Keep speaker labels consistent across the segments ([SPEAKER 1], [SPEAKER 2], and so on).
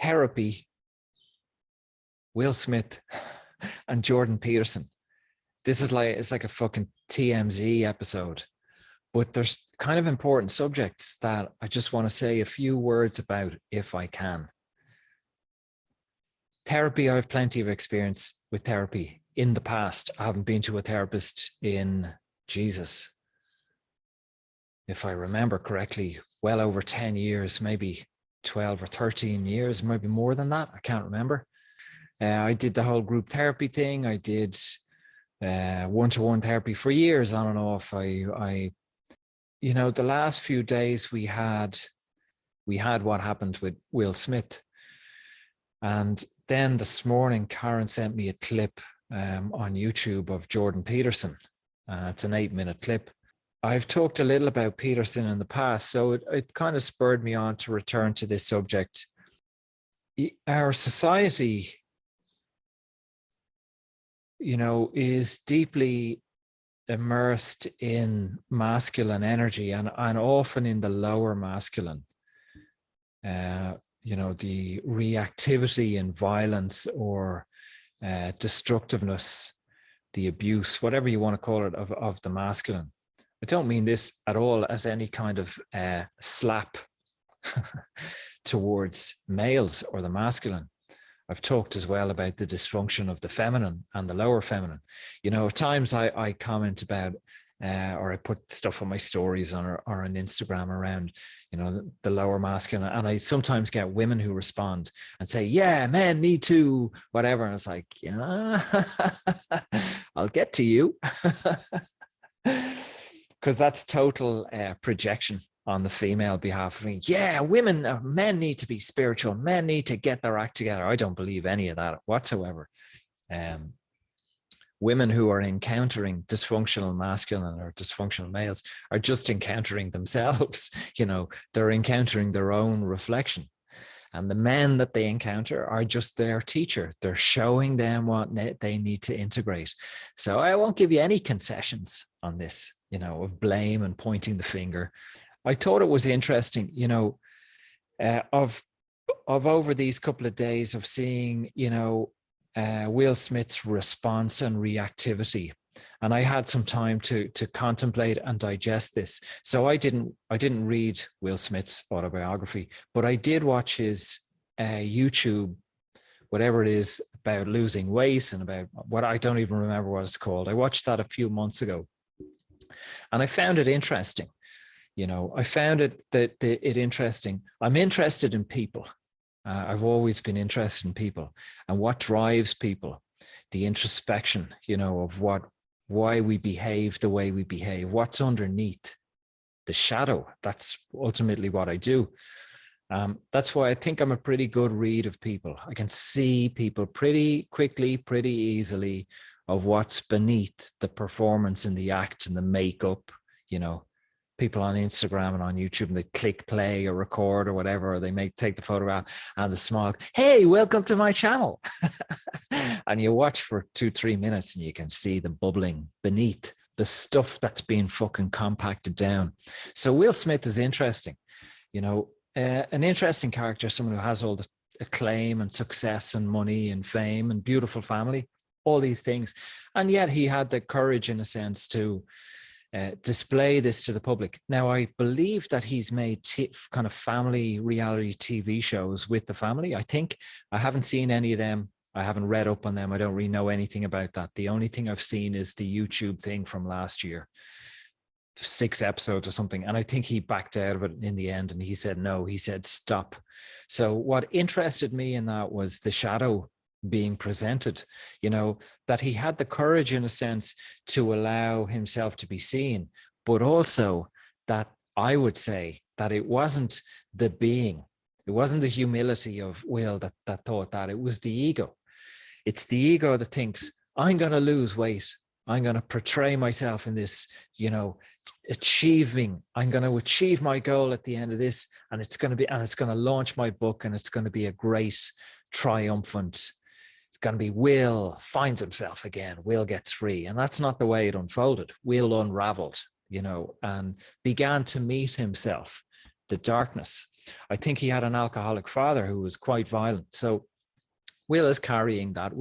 [SPEAKER 1] therapy, Will Smith and Jordan Peterson. This is like, it's like a fucking TMZ episode, but there's kind of important subjects that I just want to say a few words about if I can. Therapy, I have plenty of experience with therapy in the past. I haven't been to a therapist in, Jesus, if I remember correctly, well over 10 years, maybe 12 or 13 years, maybe more than that. I can't remember. I did the whole group therapy thing. I did one-to-one therapy for years on and off. I the last few days we had what happened with Will Smith. And then this morning, Karen sent me a clip on YouTube of Jordan Peterson. It's an 8-minute clip. I've talked a little about Peterson in the past, so it kind of spurred me on to return to this subject. Our society, is deeply immersed in masculine energy and often in the lower masculine. The reactivity and violence or destructiveness, the abuse, whatever you want to call it, of the masculine. I don't mean this at all as any kind of slap towards males or the masculine. I've talked as well about the dysfunction of the feminine and the lower feminine. At times I comment about or I put stuff on my stories or on Instagram around, the lower masculine. And I sometimes get women who respond and say, yeah, men need to, whatever. And it's like, yeah, I'll get to you. Because that's total projection on the female behalf. Yeah, men need to be spiritual. Men need to get their act together. I don't believe any of that whatsoever. Women who are encountering dysfunctional masculine or dysfunctional males are just encountering themselves. They're encountering their own reflection. And the men that they encounter are just their teacher. They're showing them what they need to integrate. So I won't give you any concessions on this, of blame and pointing the finger. I thought it was interesting, of over these couple of days of seeing, Will Smith's response and reactivity. And I had some time to contemplate and digest this. So I didn't read Will Smith's autobiography, but I did watch his YouTube, whatever it is, about losing weight and about what I don't even remember what it's called. I watched that a few months ago, and I found it interesting. I found it interesting. I'm interested in people. I've always been interested in people and what drives people, the introspection, of why we behave the way we behave, what's underneath the shadow. That's ultimately what I do. That's why I think I'm a pretty good read of people. I can see people pretty quickly, pretty easily of what's beneath the performance and the act and the makeup. People on Instagram and on YouTube, and they click play or record or whatever, or they take the photograph and the smile. Hey, welcome to my channel. And you watch for 2-3 minutes and you can see the bubbling beneath the stuff that's being fucking compacted down. So Will Smith is interesting, an interesting character, someone who has all the acclaim and success and money and fame and beautiful family, all these things. And yet he had the courage, in a sense, to display this to the public. Now, I believe that he's made kind of family reality TV shows with the family. I think I haven't seen any of them. I haven't read up on them. I don't really know anything about that. The only thing I've seen is the YouTube thing from last year, 6 episodes or something. And I think he backed out of it in the end. And he said, no, he said, stop. So what interested me in that was the shadow being presented, that he had the courage, in a sense, to allow himself to be seen, but also that I would say that it wasn't the being, it wasn't the humility of Will that thought that, it was the ego. It's the ego that thinks, I'm going to lose weight. I'm going to portray myself in this, I'm going to achieve my goal at the end of this. And it's going to launch my book, and it's going to be a great, triumphant, going to be Will finds himself again. Will gets free. And that's not the way it unfolded. Will unraveled, and began to meet himself, the darkness. I think he had an alcoholic father who was quite violent. So Will is carrying that.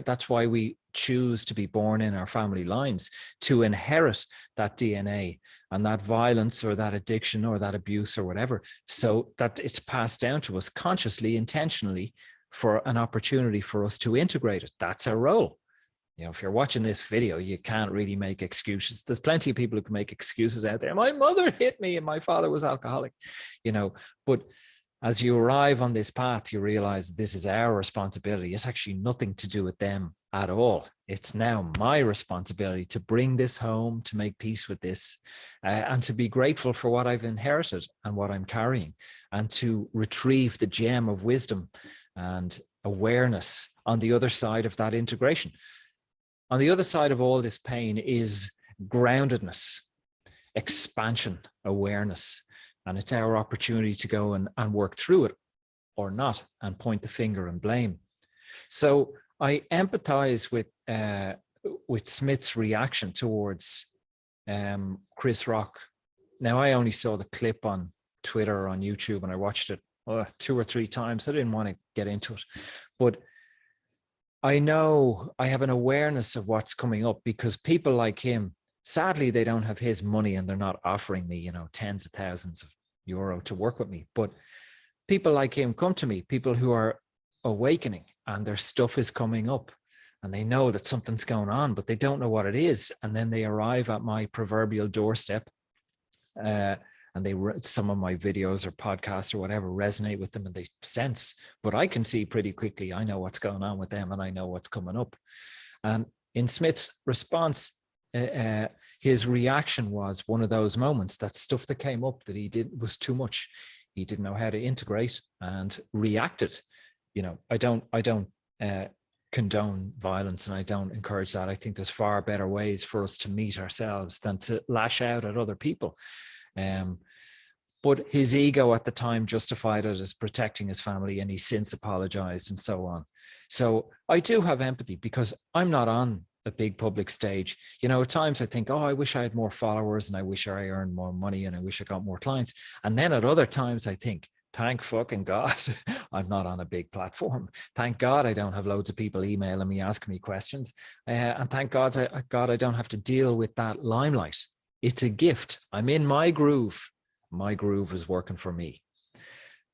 [SPEAKER 1] That's why we choose to be born in our family lines, to inherit that DNA and that violence or that addiction or that abuse or whatever, so that it's passed down to us consciously, intentionally, for an opportunity for us to integrate it. That's our role. You know, if you're watching this video, you can't really make excuses. There's plenty of people who can make excuses out there. My mother hit me and my father was alcoholic, you know, but as you arrive on this path, you realize this is our responsibility. It's actually nothing to do with them at all. It's now my responsibility to bring this home, to make peace with this, and to be grateful for what I've inherited and what I'm carrying, and to retrieve the gem of wisdom and awareness on the other side of that integration. On the other side of all this pain is groundedness, expansion, awareness. And it's our opportunity to go and work through it or not, and point the finger and blame. So I empathize with Smith's reaction towards Chris Rock. Now, I only saw the clip on Twitter or on YouTube, and I watched it 2 or 3 times. I didn't want to get into it. But I know I have an awareness of what's coming up, because people like him, sadly, they don't have his money and they're not offering me, you know, tens of thousands of euro to work with me. But people like him come to me, people who are awakening and their stuff is coming up and they know that something's going on, but they don't know what it is. And then they arrive at my proverbial doorstep, and some of my videos or podcasts or whatever resonate with them, and they sense, but I can see pretty quickly, I know what's going on with them and I know what's coming up. And in Smith's response, his reaction was one of those moments, that stuff that came up that he did was too much. He didn't know how to integrate and reacted. You know, I don't condone violence, and I don't encourage that. I think there's far better ways for us to meet ourselves than to lash out at other people. But his ego at the time justified it as protecting his family, and he's since apologized and so on. So I do have empathy, because I'm not on a big public stage. You know, at times I think, oh, I wish I had more followers, and I wish I earned more money, and I wish I got more clients. And then at other times I think, thank fucking God I'm not on a big platform. Thank God I don't have loads of people emailing me, asking me questions. And thank God I don't have to deal with that limelight. It's a gift. I'm in my groove. My groove is working for me.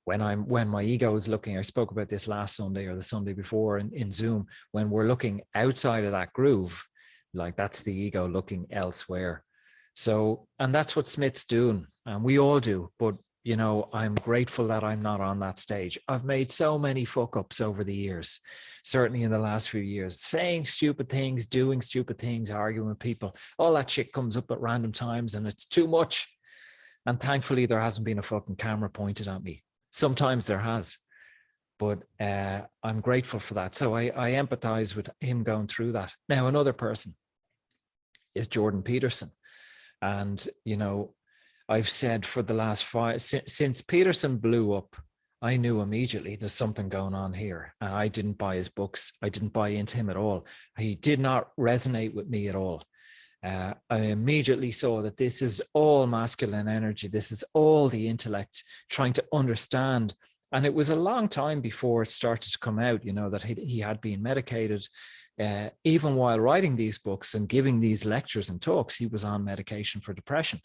[SPEAKER 1] When my ego is looking, I spoke about this last Sunday or the Sunday before in Zoom, when we're looking outside of that groove, like that's the ego looking elsewhere. So, and that's what Smith's doing, and we all do. But, you know, I'm grateful that I'm not on that stage. I've made so many fuck ups over the years, certainly in the last few years, saying stupid things, doing stupid things, arguing with people. All that shit comes up at random times, and it's too much. And thankfully, there hasn't been a fucking camera pointed at me. Sometimes there has, but I'm grateful for that. So I empathize with him going through that. Now, another person is Jordan Peterson. And, you know, I've said for the last since Peterson blew up, I knew immediately there's something going on here. And I didn't buy his books. I didn't buy into him at all. He did not resonate with me at all. I immediately saw that this is all masculine energy. This is all the intellect trying to understand. And it was a long time before it started to come out, you know, that he had been medicated. Even while writing these books and giving these lectures and talks, he was on medication for depression.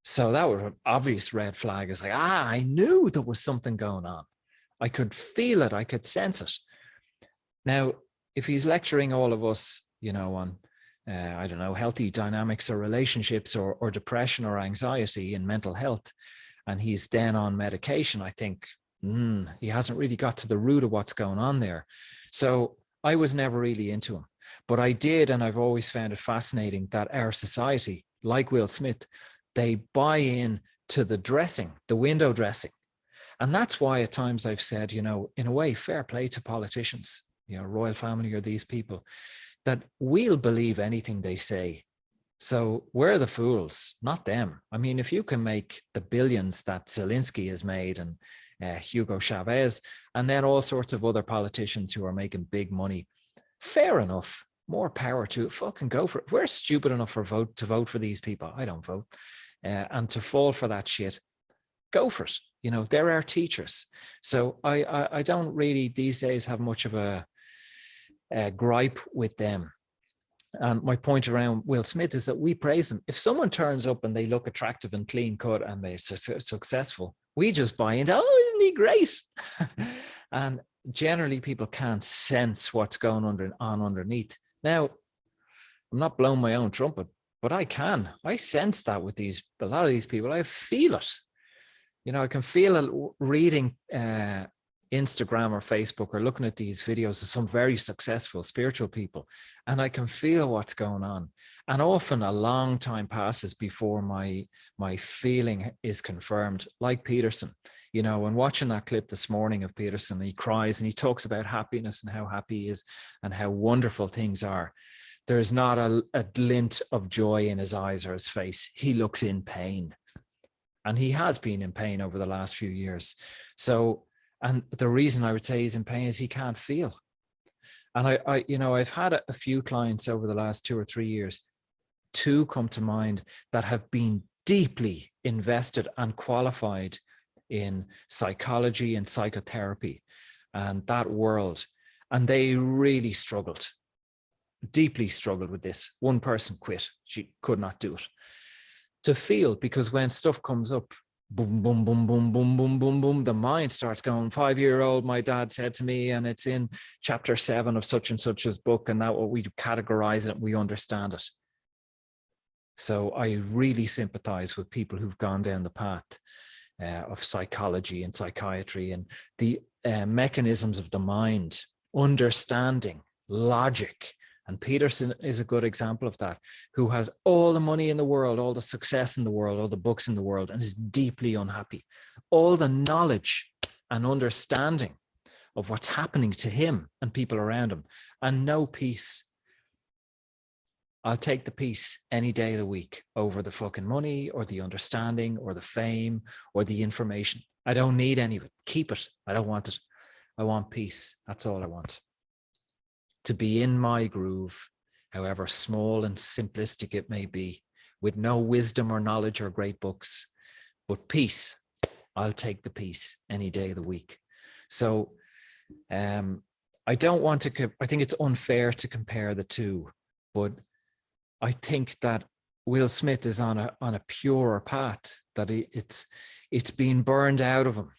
[SPEAKER 1] So that was an obvious red flag. It's like, I knew there was something going on. I could feel it. I could sense it. Now, if he's lecturing all of us, you know, on I don't know, healthy dynamics or relationships or depression or anxiety and mental health, and he's then on medication, I think he hasn't really got to the root of what's going on there. So I was never really into him, but I did, and I've always found it fascinating that our society, like Will Smith, they buy in to the dressing, the window dressing. And that's why at times I've said, you know, in a way, fair play to politicians, you know, royal family or these people, that we'll believe anything they say. So we're the fools, not them. I mean, if you can make the billions that Zelensky has made, and Hugo Chavez, and then all sorts of other politicians who are making big money, fair enough, more power to it. Fucking go for it. We're stupid enough to vote for these people. I don't vote. And to fall for that shit, go for it. You know, they're our teachers. So I don't really these days have much of a gripe with them. And my point around Will Smith is that we praise them. If someone turns up and they look attractive and clean cut and they're successful, we just buy into, oh, isn't he great? And generally people can't sense what's going on underneath. Now, I'm not blowing my own trumpet, but I sense that with a lot of these people. I feel it. You know, I can feel it reading Instagram or Facebook or looking at these videos of some very successful spiritual people, and I can feel what's going on. And often a long time passes before my feeling is confirmed, like Peterson. You know, and watching that clip this morning of Peterson, he cries and he talks about happiness and how happy he is and how wonderful things are. There's not a glint of joy in his eyes or his face. He looks in pain. And he has been in pain over the last few years. So, and the reason I would say he's in pain is he can't feel. And I you know, I've had a few clients over the last 2 or 3 years, two come to mind that have been deeply invested and qualified in psychology and psychotherapy and that world. And they really struggled, deeply struggled with this. One person quit. She could not do it. To feel, because when stuff comes up, boom, boom, boom, boom, boom, boom, boom, boom, the mind starts going, 5-year-old, my dad said to me, and it's in chapter 7 of such and such's book, and now we categorize it, we understand it. So I really sympathize with people who've gone down the path of psychology and psychiatry and the mechanisms of the mind, understanding, logic. And Peterson is a good example of that, who has all the money in the world, all the success in the world, all the books in the world, and is deeply unhappy. All the knowledge and understanding of what's happening to him and people around him, and no peace. I'll take the peace any day of the week over the fucking money or the understanding or the fame or the information. I don't need any of it. Keep it. I don't want it. I want peace. That's all I want. To be in my groove, however small and simplistic it may be, with no wisdom or knowledge or great books, but peace. I'll take the peace any day of the week. So I don't want to, I think it's unfair to compare the two, but I think that Will Smith is on a purer path, that it's been burned out of him.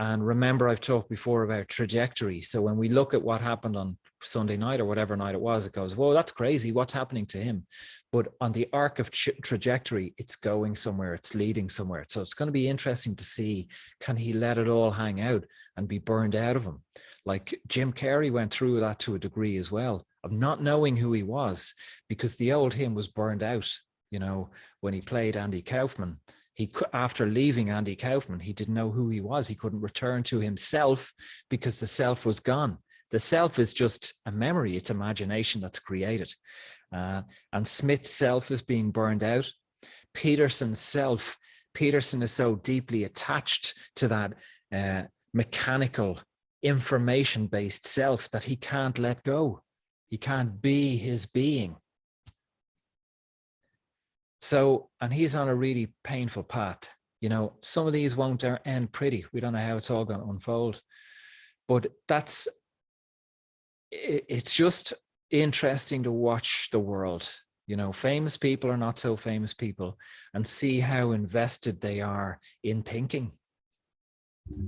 [SPEAKER 1] And remember, I've talked before about trajectory. So when we look at what happened on Sunday night or whatever night it was, it goes, whoa, that's crazy. What's happening to him? But on the arc of trajectory, it's going somewhere. It's leading somewhere. So it's going to be interesting to see, can he let it all hang out and be burned out of him? Like Jim Carrey went through that to a degree as well, of not knowing who he was, because the old him was burned out. You know, when he played Andy Kaufman, after leaving Andy Kaufman, he didn't know who he was. He couldn't return to himself because the self was gone. The self is just a memory. It's imagination that's created. And Smith's self is being burned out. Peterson's self, Peterson is so deeply attached to that mechanical, information-based self that he can't let go. He can't be his being. So, and he's on a really painful path. You know, some of these won't end pretty. We don't know how it's all going to unfold. But it's just interesting to watch the world. You know, famous people or not so famous people, and see how invested they are in thinking,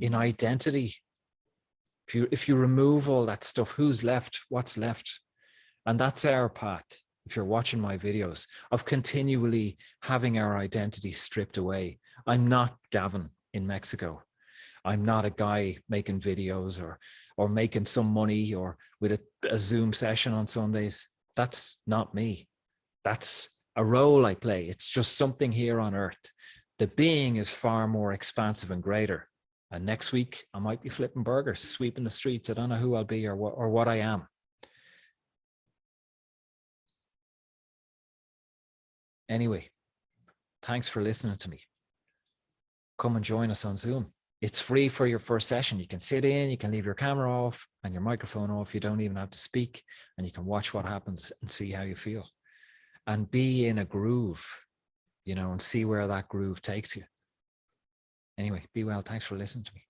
[SPEAKER 1] in identity. If you remove all that stuff, who's left? What's left? And that's our path. If you're watching my videos, of continually having our identity stripped away. I'm not Gavin in Mexico. I'm not a guy making videos or making some money or with a Zoom session on Sundays. That's not me. That's a role I play. It's just something here on earth. The being is far more expansive and greater. And next week, I might be flipping burgers, sweeping the streets. I don't know who I'll be or what I am. Anyway, thanks for listening to me. Come and join us on Zoom. It's free for your first session. You can sit in, you can leave your camera off and your microphone off. You don't even have to speak, and you can watch what happens and see how you feel and be in a groove, you know, and see where that groove takes you. Anyway, be well. Thanks for listening to me.